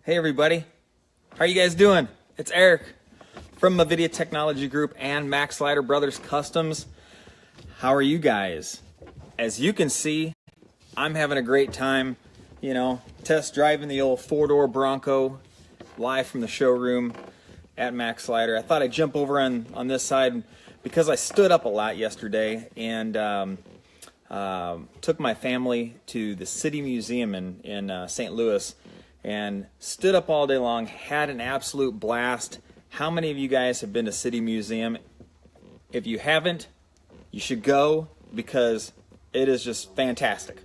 Hey everybody, how are you guys doing? It's Eric from Mavidia Technology Group and MaxSlider Brothers Customs. How are you guys? As you can see, I'm having a great time, test driving the old four-door Bronco live from the showroom at MaxSlider. I thought I'd jump over on this side because I stood up a lot yesterday and took my family to the City Museum in St. Louis and stood up all day long, had an absolute blast. How many of you guys have been to City Museum? If you haven't, you should go because it is just fantastic.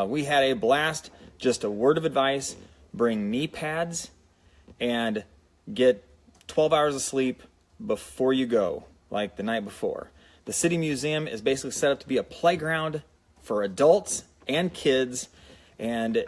We had a blast. Just a word of advice, bring knee pads and get 12 hours of sleep before you go, like the night before. The City Museum is basically set up to be a playground for adults and kids, and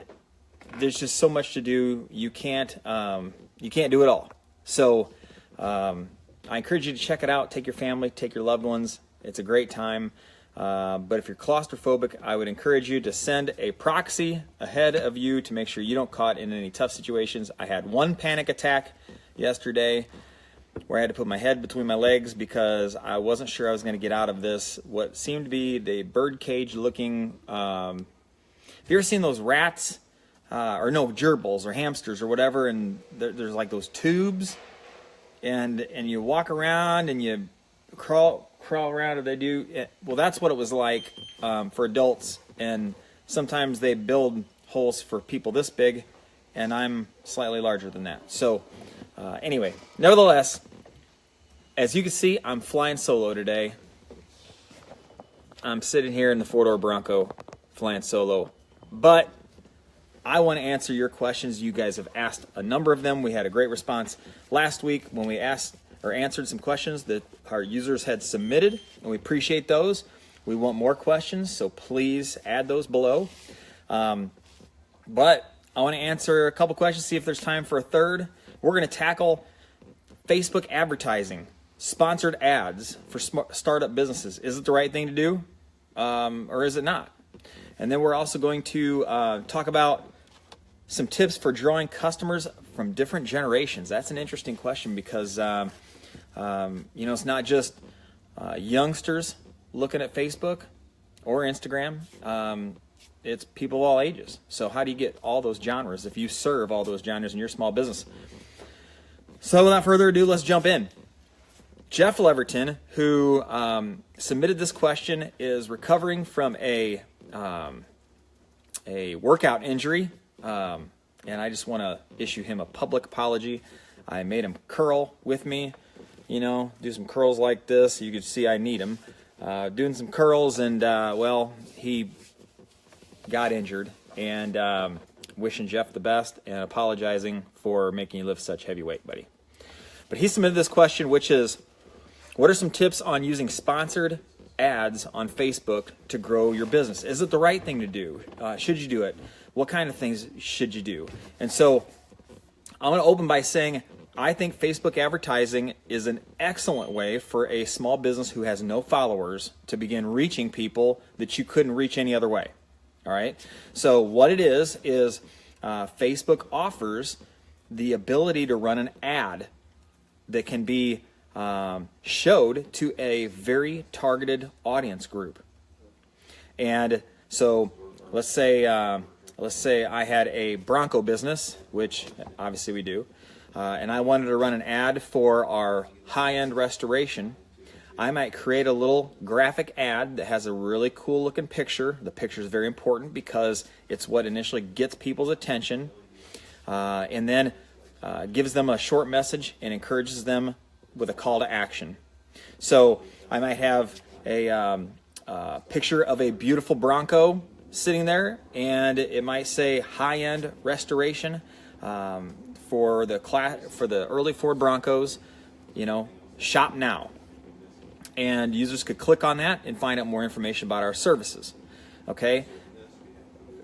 there's just so much to do. You can't do it all. So I encourage you to check it out. Take your family, take your loved ones. It's a great time. But if you're claustrophobic, I would encourage you to send a proxy ahead of you to make sure you don't caught in any tough situations. I had one panic attack yesterday where I had to put my head between my legs because I wasn't sure I was going to get out of this, what seemed to be the birdcage looking, have you ever seen those rats? Gerbils or hamsters or whatever, and there's like those tubes, and you walk around and you crawl around, and they do. Well, that's what it was like for adults, and sometimes they build holes for people this big, and I'm slightly larger than that. So anyway, nevertheless, as you can see, I'm flying solo today. I'm sitting here in the four-door Bronco flying solo, but I want to answer your questions. You guys have asked a number of them. We had a great response last week when we asked or answered some questions that our users had submitted, and we appreciate those. We want more questions, so please add those below. But I want to answer a couple questions, see if there's time for a third. We're going to tackle Facebook advertising, sponsored ads for startup businesses. Is it the right thing to do, or is it not? And then we're also going to talk about some tips for drawing customers from different generations. That's an interesting question because, it's not just youngsters looking at Facebook or Instagram. It's people of all ages. So how do you get all those genres if you serve all those genres in your small business? So without further ado, let's jump in. Jeff Leverton, who submitted this question, is recovering from a workout injury, and I just want to issue him a public apology. I made him curl with me, do some curls like this. You can see I need him. Doing some curls, and he got injured, and wishing Jeff the best and apologizing for making you lift such heavy weight, buddy. But he submitted this question, which is, what are some tips on using sponsored ads on Facebook to grow your business? Is it the right thing to do? Should you do it? What kind of things should you do? And so I'm going to open by saying I think Facebook advertising is an excellent way for a small business who has no followers to begin reaching people that you couldn't reach any other way. All right. So what it is Facebook offers the ability to run an ad that can be showed to a very targeted audience group. And so let's say I had a Bronco business, which obviously we do, and I wanted to run an ad for our high-end restoration. I might create a little graphic ad that has a really cool looking picture. The picture is very important because it's what initially gets people's attention, and then gives them a short message and encourages them with a call to action. So I might have a picture of a beautiful Bronco sitting there, and it might say high-end restoration for the early Ford Broncos. Shop now. And users could click on that and find out more information about our services. Okay?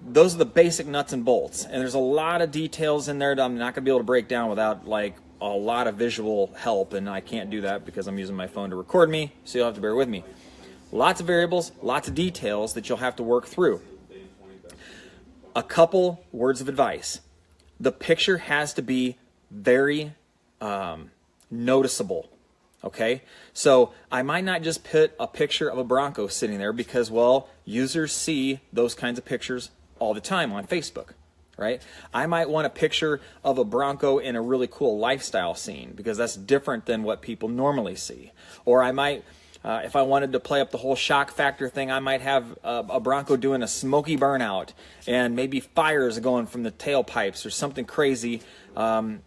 Those are the basic nuts and bolts. And there's a lot of details in there that I'm not going to be able to break down without a lot of visual help, and I can't do that because I'm using my phone to record me, so you'll have to bear with me. Lots of variables, lots of details that you'll have to work through. A couple words of advice. the picture has to be very noticeable. Okay, so I might not just put a picture of a Bronco sitting there because, well, users see those kinds of pictures all the time on Facebook, right? I might want a picture of a Bronco in a really cool lifestyle scene because that's different than what people normally see. Or I might, if I wanted to play up the whole shock factor thing, I might have a Bronco doing a smoky burnout and maybe fires going from the tailpipes or something crazy. Whether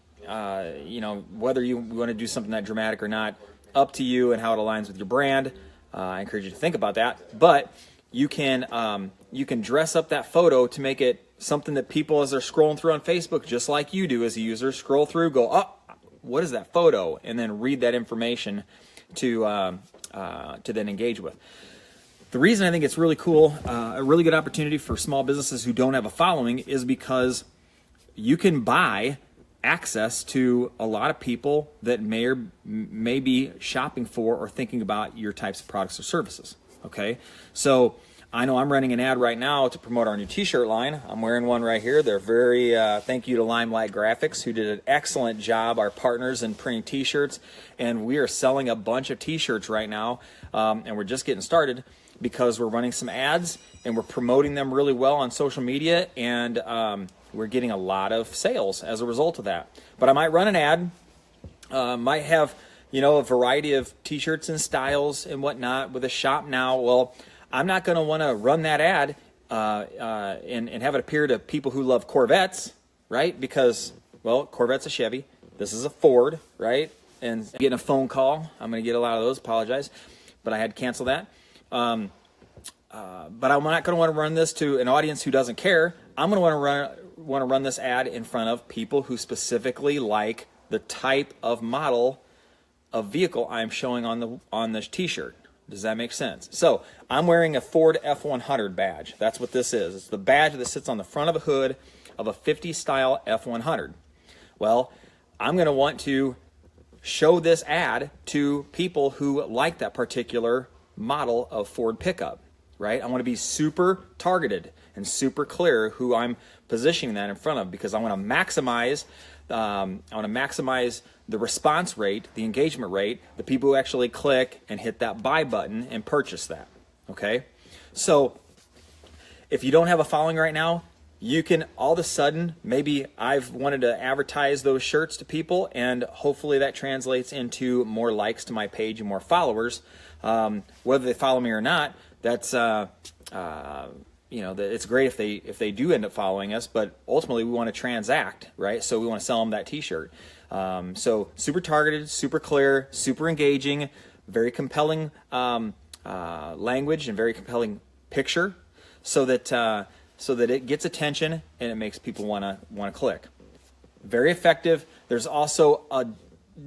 you want to do something that dramatic or not, up to you and how it aligns with your brand. I encourage you to think about that. But you can dress up that photo to make it something that people, as they're scrolling through on Facebook, just like you do as a user, scroll through, go, oh, what is that photo? And then read that information to then engage with. The reason I think it's really cool, a really good opportunity for small businesses who don't have a following, is because you can buy access to a lot of people that may be shopping for or thinking about your types of products or services. Okay, so I know I'm running an ad right now to promote our new t-shirt line. I'm wearing one right here. They're very, thank you to Limelight Graphics, who did an excellent job, our partners in printing t-shirts, and we are selling a bunch of t-shirts right now, and we're just getting started because we're running some ads and we're promoting them really well on social media, and we're getting a lot of sales as a result of that. But I might run an ad, might have, a variety of t-shirts and styles and whatnot with a shop now. Well, I'm not going to want to run that ad and have it appear to people who love Corvettes, right? Because, well, Corvette's a Chevy. This is a Ford, right? And getting a phone call. I'm going to get a lot of those. Apologize. But I had to cancel that. But I'm not going to want to run this to an audience who doesn't care. I'm going to want to run this ad in front of people who specifically like the type of model of vehicle I'm showing on the t-shirt. Does that make sense? So I'm wearing a Ford F100 badge. That's what this is. It's the badge that sits on the front of a hood of a 50 style F100. Well, I'm going to want to show this ad to people who like that particular model of Ford pickup, right? I want to be super targeted and super clear who I'm positioning that in front of, because I want to maximize the response rate, the engagement rate, the people who actually click and hit that buy button and purchase that. Okay? So if you don't have a following right now, you can all of a sudden, maybe I've wanted to advertise those shirts to people, and hopefully that translates into more likes to my page and more followers. Whether they follow me or not, that's it's great if they do end up following us, but ultimately we want to transact, right? So we want to sell them that t-shirt. So super targeted, super clear, super engaging, very compelling language and very compelling picture, so that it gets attention and it makes people want to click. Very effective. There's also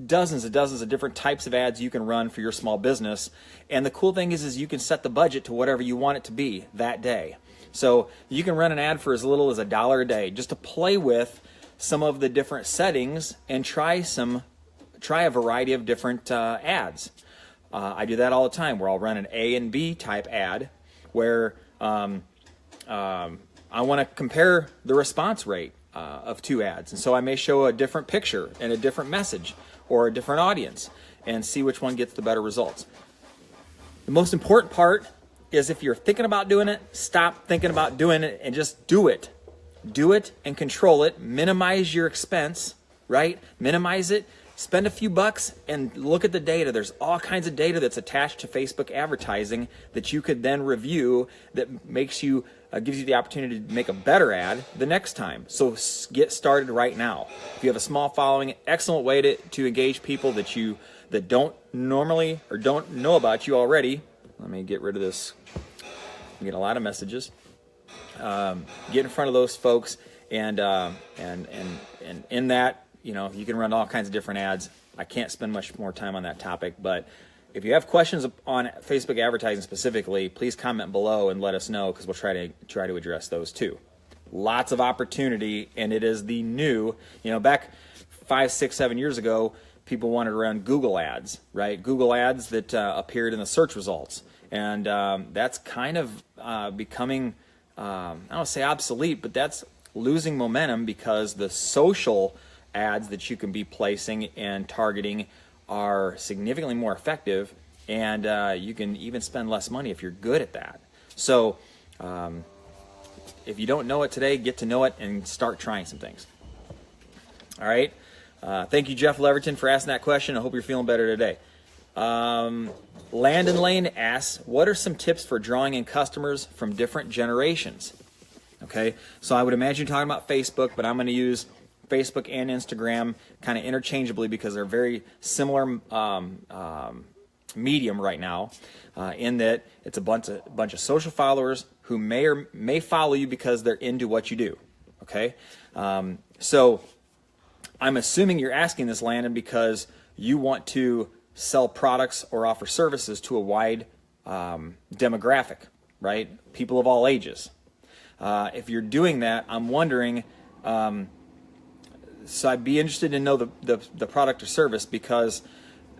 dozens of different types of ads you can run for your small business, and the cool thing is you can set the budget to whatever you want it to be that day. So you can run an ad for as little as $1 a day just to play with some of the different settings and try a variety of different ads. I do that all the time, where I'll run an A and B type ad where I want to compare the response rate of two ads, and so I may show a different picture and a different message or a different audience and see which one gets the better results. The most important part is, if you're thinking about doing it, stop thinking about doing it and just do it. Do it and control it. Minimize your expense, right? Minimize it. Spend a few bucks and look at the data. There's all kinds of data that's attached to Facebook advertising that you could then review, that makes you gives you the opportunity to make a better ad the next time. So get started right now. If you have a small following, excellent way to engage people that don't normally or don't know about you already. Let me get rid of this. I'm getting a lot of messages. Get in front of those folks, and in that, you can run all kinds of different ads. I can't spend much more time on that topic, but if you have questions on Facebook advertising specifically, please comment below and let us know, because we'll try to address those too. Lots of opportunity, and it is the new. Back 5, 6, 7 years ago, people wanted to run Google ads, right? Google ads that appeared in the search results, and that's kind of becoming, I don't say obsolete, but that's losing momentum because the social ads that you can be placing and targeting are significantly more effective, and you can even spend less money if you're good at that. So if you don't know it today, get to know it and start trying some things. All right. Thank you, Jeff Leverton, for asking that question. I hope you're feeling better today. Landon Lane asks, what are some tips for drawing in customers from different generations? Okay, so I would imagine you're talking about Facebook, but I'm going to use Facebook and Instagram kind of interchangeably because they're very similar medium right now, in that it's a bunch of social followers who may follow you because they're into what you do. Okay, so I'm assuming you're asking this, Landon, because you want to sell products or offer services to a wide demographic, right? People of all ages. If you're doing that, I'm wondering, so I'd be interested to know the product or service, because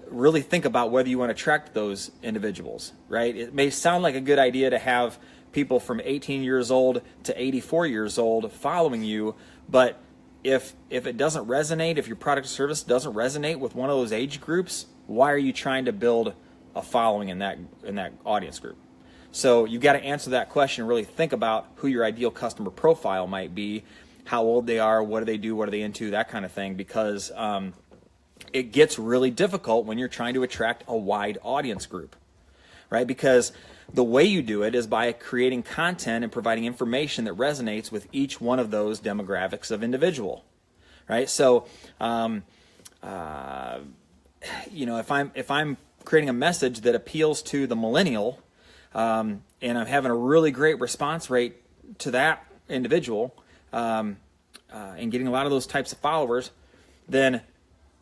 really think about whether you want to attract those individuals, right? It may sound like a good idea to have people from 18 years old to 84 years old following you, but if it doesn't resonate, if your product or service doesn't resonate with one of those age groups, why are you trying to build a following in that audience group? So you've got to answer that question and really think about who your ideal customer profile might be, how old they are, what do they do, what are they into, that kind of thing, because it gets really difficult when you're trying to attract a wide audience group, right? Because the way you do it is by creating content and providing information that resonates with each one of those demographics of individual, right? So, if I'm creating a message that appeals to the millennial, and I'm having a really great response rate to that individual, and getting a lot of those types of followers, then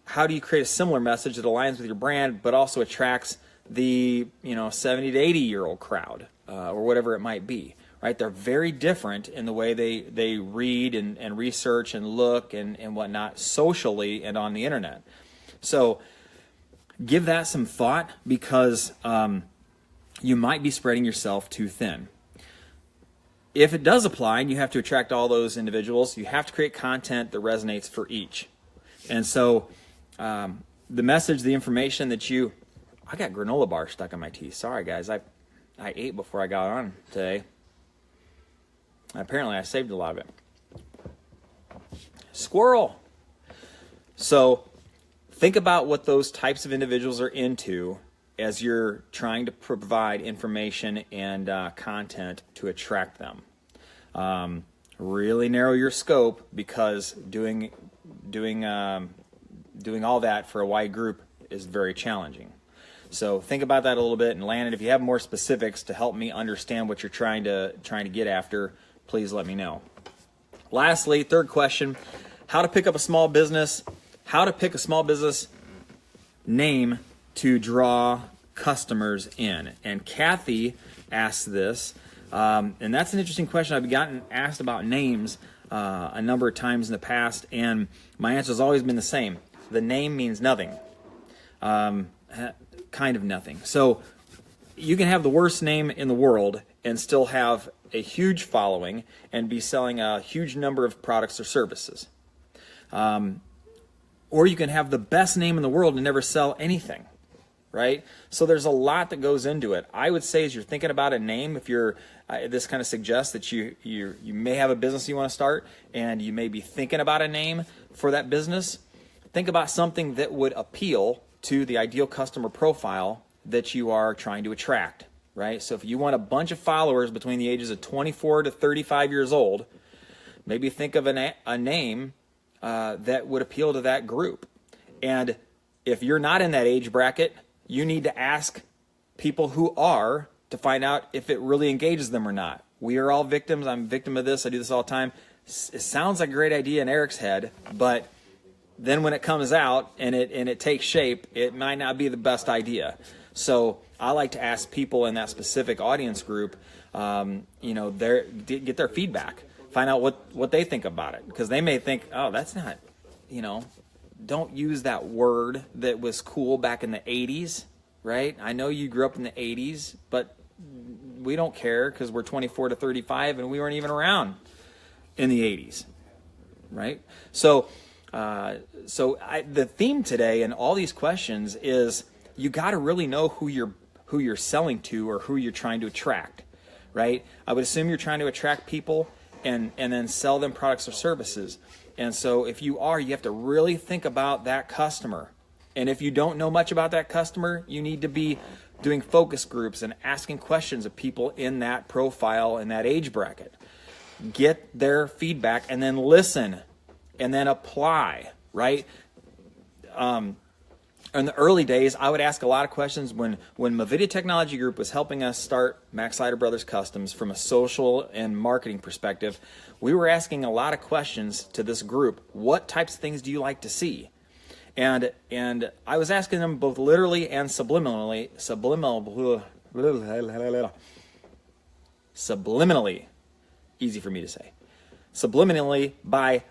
how do you create a similar message that aligns with your brand but also attracts the 70 to 80 year old crowd, or whatever it might be, right? They're very different in the way they read and research and look and whatnot socially and on the internet. So give that some thought, because you might be spreading yourself too thin. If it does apply and you have to attract all those individuals, you have to create content that resonates for each. And so the message, the information that I got granola bar stuck in my teeth. Sorry, guys. I ate before I got on today. Apparently, I saved a lot of it. Squirrel. So think about what those types of individuals are into as you're trying to provide information and content to attract them. Really narrow your scope, because doing all that for a wide group is very challenging. So think about that a little bit, and Landon, if you have more specifics to help me understand what you're trying to get after, please let me know. Lastly, third question, how to pick a small business name to draw customers in. And Kathy asked this, and that's an interesting question. I've gotten asked about names a number of times in the past, and my answer has always been the same. The name means nothing. Kind of nothing. So you can have the worst name in the world and still have a huge following and be selling a huge number of products or services. Or you can have the best name in the world and never sell anything, right? So there's a lot that goes into it. I would say, as you're thinking about a name, if you're this kind of suggests that you may have a business you want to start, and you may be thinking about a name for that business. Think about something that would appeal to the ideal customer profile that you are trying to attract, right? So if you want a bunch of followers between the ages of 24 to 35 years old, maybe think of a name that would appeal to that group. And if you're not in that age bracket, you need to ask people who are to find out if it really engages them or not. We are all victims. I'm a victim of this. I do this all the time. It sounds like a great idea in Eric's head, but then when it comes out and it takes shape, it might not be the best idea. So I like to ask people in that specific audience group, get their feedback, find out what they think about it, because they may think, oh, that's not, don't use that word that was cool back in the 80s, right? I know you grew up in the 80s, but we don't care because we're 24 to 35 and we weren't even around. in the 80s, right? So, the theme today and all these questions is you got to really know who you're selling to or who you're trying to attract, right? I would assume you're trying to attract people and then sell them products or services. And so if you are, you have to really think about that customer. And if you don't know much about that customer, you need to be doing focus groups and asking questions of people in that profile and that age bracket. Get their feedback and then listen and then apply, right? In the early days, I would ask a lot of questions when Movidia Technology Group was helping us start Max Sider Brothers Customs from a social and marketing perspective. We were asking a lot of questions to this group. What types of things do you like to see? And I was asking them both literally and subliminally, easy for me to say, subliminally by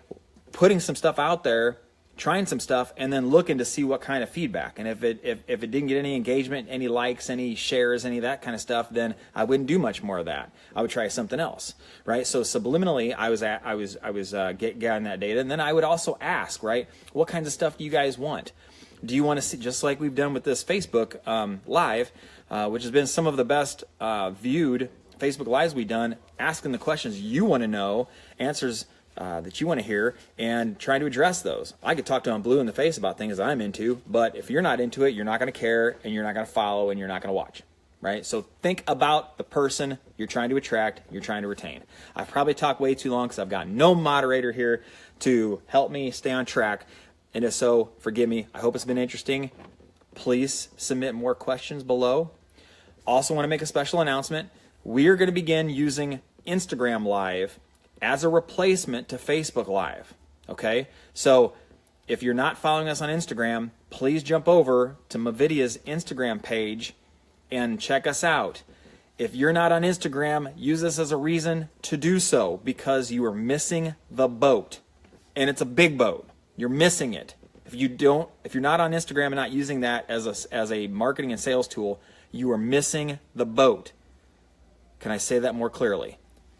putting some stuff out there, trying some stuff, and then looking to see what kind of feedback. And if it didn't get any engagement, any likes, any shares, any of that kind of stuff, then I wouldn't do much more of that. I would try something else, right? So subliminally, I was gathering that data, and then I would also ask, right, what kinds of stuff do you guys want? Do you want to see, just like we've done with this Facebook Live, which has been some of the best viewed Facebook Lives we've done, asking the questions you want to know, answers that you want to hear, and trying to address those. I could talk to them blue in the face about things I'm into, but if you're not into it, you're not going to care, and you're not going to follow, and you're not going to watch, right? So think about the person you're trying to attract, you're trying to retain. I've probably talked way too long because I've got no moderator here to help me stay on track, and if so, forgive me. I hope it's been interesting. Please submit more questions below. Also want to make a special announcement. We are going to begin using Instagram Live as a replacement to Facebook Live, okay? So if you're not following us on Instagram, please jump over to Movidia's Instagram page and check us out. If you're not on Instagram, use this as a reason to do so because you are missing the boat. And it's a big boat. You're missing it. If you're not on Instagram and not using that as a marketing and sales tool, you are missing the boat. Can I say that more clearly?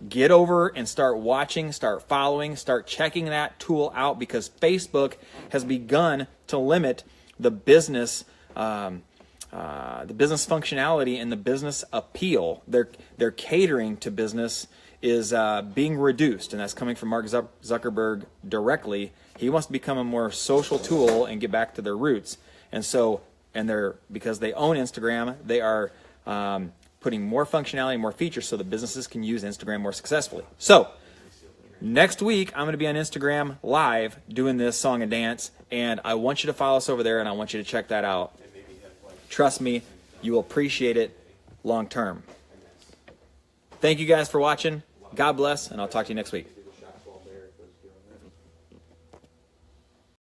Get over and start watching, start following, start checking that tool out because Facebook has begun to limit the business functionality and the business appeal. Their catering to business is being reduced, and that's coming from Mark Zuckerberg directly. He wants to become a more social tool and get back to their roots. And so, because they own Instagram, they are putting more functionality, more features so that businesses can use Instagram more successfully. So, next week, I'm going to be on Instagram Live doing this song and dance, and I want you to follow us over there, and I want you to check that out. Trust me, you will appreciate it long term. Thank you guys for watching. God bless, and I'll talk to you next week.